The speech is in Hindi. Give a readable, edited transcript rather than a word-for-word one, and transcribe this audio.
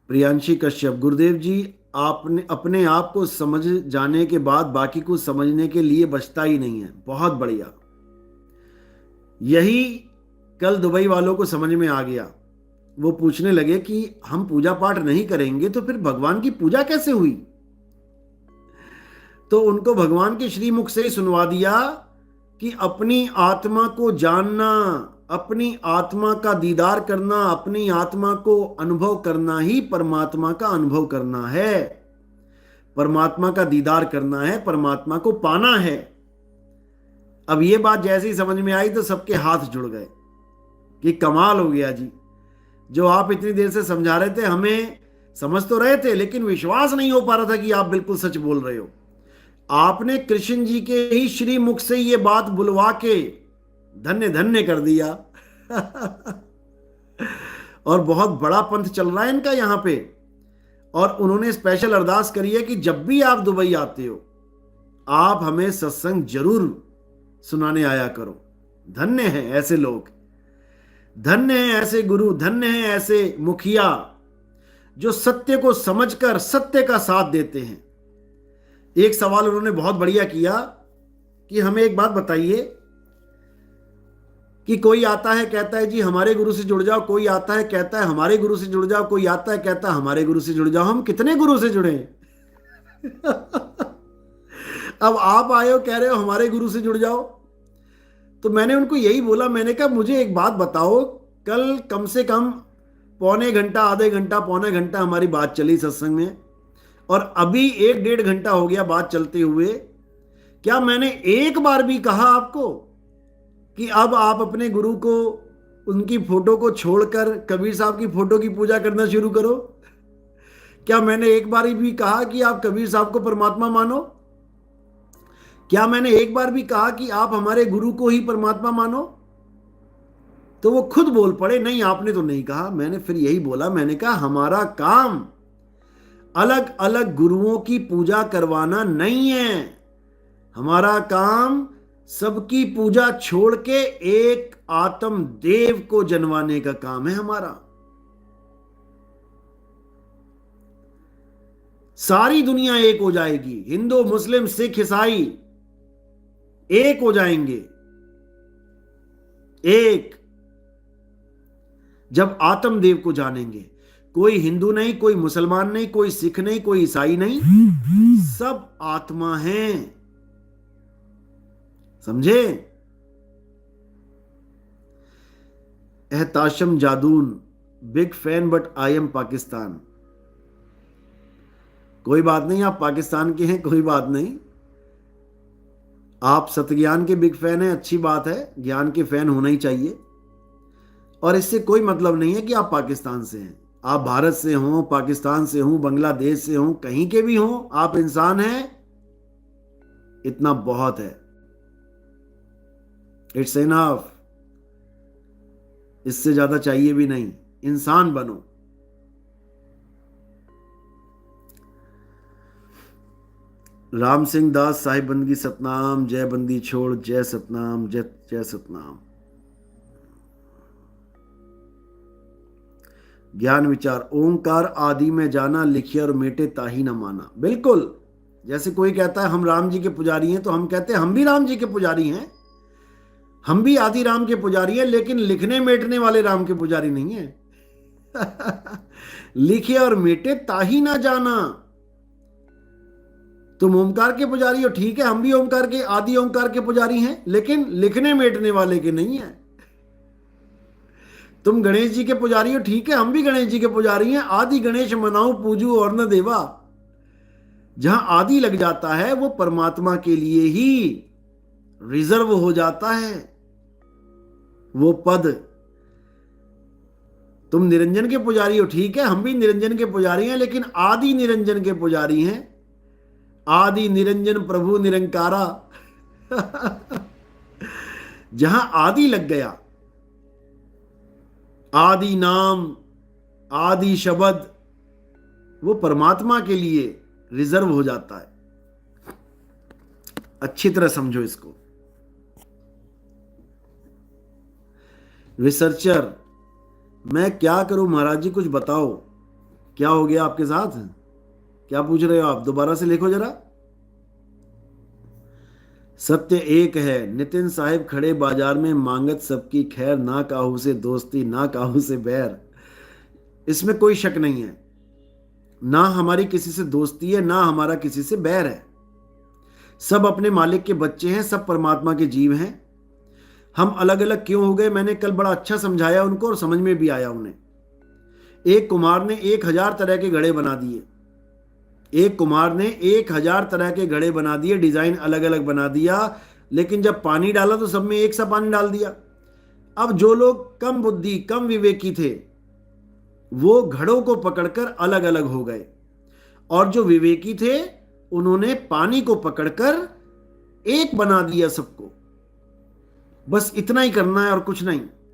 प्रियांशी कश्यप, गुरुदेव जी, आपने अपने आप को समझ जाने के बाद बाकी को समझने के लिए बचता ही नहीं है। बहुत बढ़िया। यही कल दुबई वालों को समझ में आ गया। वो पूछने लगे कि हम पूजा पाठ नहीं करेंगे तो फिर भगवान की पूजा कैसे हुई। तो उनको भगवान के श्रीमुख से ही सुनवा दिया कि अपनी आत्मा को जानना, अपनी आत्मा का दीदार करना, अपनी आत्मा को अनुभव करना ही परमात्मा का अनुभव करना है, परमात्मा का दीदार करना है, परमात्मा को पाना है। अब ये बात जैसे ही समझ में आई तो सबके हाथ जुड़ गए कि कमाल हो गया जी। जो आप इतनी देर से समझा रहे थे, हमें समझ तो रहे थे लेकिन विश्वास नहीं हो पा रहा था कि आप बिल्कुल सच बोल रहे हो। आपने कृष्ण जी के ही श्री मुख से ये बात बुलवा के धन्य धन्य कर दिया। और बहुत बड़ा पंथ चल रहा है इनका यहां पे। और उन्होंने स्पेशल अरदास करी है कि जब भी आप दुबई आते हो आप हमें सत्संग जरूर सुनाने आया करो। धन्य है ऐसे लोग, धन्य है ऐसे गुरु, धन्य है ऐसे मुखिया जो सत्य को समझकर सत्य का साथ देते हैं। एक सवाल उन्होंने बहुत बढ़िया किया कि हमें एक बात बताइए कि कोई आता है कहता है जी हमारे गुरु से जुड़ जाओ, कोई आता है कहता है हमारे गुरु से जुड़ जाओ, कोई आता है कहता है हमारे गुरु से जुड़ जाओ। हम कितने गुरु से जुड़े? अब आप आए हो कह रहे हो हमारे गुरु से जुड़ जाओ। तो मैंने उनको यही बोला, मैंने कहा मुझे एक बात बताओ, कल कम से कम पौने घंटा, आधे घंटा, पौने घंटा हमारी बात चली सत्संग में और अभी 1-1.5 घंटा हो गया बात चलते हुए। क्या मैंने एक बार भी कहा आपको कि अब आप अपने गुरु को, उनकी फोटो को छोड़कर कबीर साहब की फोटो की पूजा करना शुरू करो? क्या मैंने एक बार भी कहा कि आप कबीर साहब को परमात्मा मानो? क्या मैंने एक बार भी कहा कि आप हमारे गुरु को ही परमात्मा मानो? तो वो खुद बोल पड़े नहीं आपने तो नहीं कहा। मैंने फिर यही बोला, मैंने कहा हमारा काम अलग अलग गुरुओं की पूजा करवाना नहीं है, हमारा काम सबकी पूजा छोड़ के एक आत्म देव को जन्माने का काम है हमारा। सारी दुनिया एक हो जाएगी, हिंदू मुस्लिम सिख ईसाई एक हो जाएंगे, एक, जब आत्म देव को जानेंगे। कोई हिंदू नहीं, कोई मुसलमान नहीं, कोई सिख नहीं, कोई ईसाई नहीं, सब आत्मा हैं। समझे? Ehtesham Jadoon, big fan but I am Pakistan. कोई बात नहीं, आप पाकिस्तान के हैं, कोई बात नहीं। आप सतज्ञान के बिग फैन हैं, अच्छी बात है, ज्ञान के फैन होना ही चाहिए। और इससे कोई मतलब नहीं है कि आप पाकिस्तान से हैं। आप भारत से हों, पाकिस्तान से हों, बांग्लादेश से हों, कहीं के भी हों, आप इंसान हैं, इतना बहुत है। इट्स इनफ, इससे ज्यादा चाहिए भी नहीं। इंसान बनो। राम सिंह दास, साहिब बंदगी सतनाम, जय बंदी छोड़, जय सतनाम, जय जय सतनाम। ज्ञान विचार, ओंकार आदि में जाना, लिखिए और मेटे ताही न माना। बिल्कुल, जैसे कोई कहता है हम राम जी के पुजारी हैं तो हम कहते हैं हम भी राम जी के पुजारी हैं, हम भी आदि राम के पुजारी हैं, लेकिन लिखने मेटने वाले राम के पुजारी नहीं है। लिखे और मेटे ताही ना जाना। तुम ओंकार के पुजारी हो, ठीक है, हम भी ओंकार के, आदि ओंकार के पुजारी हैं, लेकिन लिखने मेटने वाले के नहीं है। तुम गणेश जी के पुजारी हो, ठीक है, हम भी गणेश जी के पुजारी हैं, आदि गणेश मनाऊ पूजू और न देवा। जहां आदि लग जाता है वो परमात्मा के लिए ही रिजर्व हो जाता है वो पद। तुम निरंजन के पुजारी हो, ठीक है, हम भी निरंजन के पुजारी हैं, लेकिन आदि निरंजन के पुजारी हैं। आदि निरंजन प्रभु निरंकारा। जहां आदि लग गया, आदि नाम, आदि शब्द, वो परमात्मा के लिए रिजर्व हो जाता है। अच्छी तरह समझो इसको। रिसर्चर, मैं क्या करूं महाराज जी, कुछ बताओ। क्या हो गया आपके साथ? क्या पूछ रहे हो आप? दोबारा से लिखो जरा। सत्य एक है, नितिन साहिब खड़े बाजार में, मांगत सबकी खैर, ना काहू से दोस्ती ना काहू से बैर। इसमें कोई शक नहीं है, ना हमारी किसी से दोस्ती है, ना हमारा किसी से बैर है। सब अपने मालिक के बच्चे हैं, सब परमात्मा के जीव हैं। हम अलग अलग क्यों हो गए, मैंने कल बड़ा अच्छा समझाया उनको और समझ में भी आया उन्हें। एक कुम्हार ने 1,000 तरह के घड़े बना दिए। एक कुम्हार ने 1,000 तरह के घड़े बना दिए, डिजाइन अलग अलग बना दिया, लेकिन जब पानी डाला तो सब में एक सा पानी डाल दिया। अब जो लोग कम बुद्धि कम विवेकी थे वो घड़ों को पकड़कर अलग अलग हो गए, और जो विवेकी थे उन्होंने पानी को पकड़कर एक बना दिया सबको। बस इतना ही करना है और कुछ नहीं।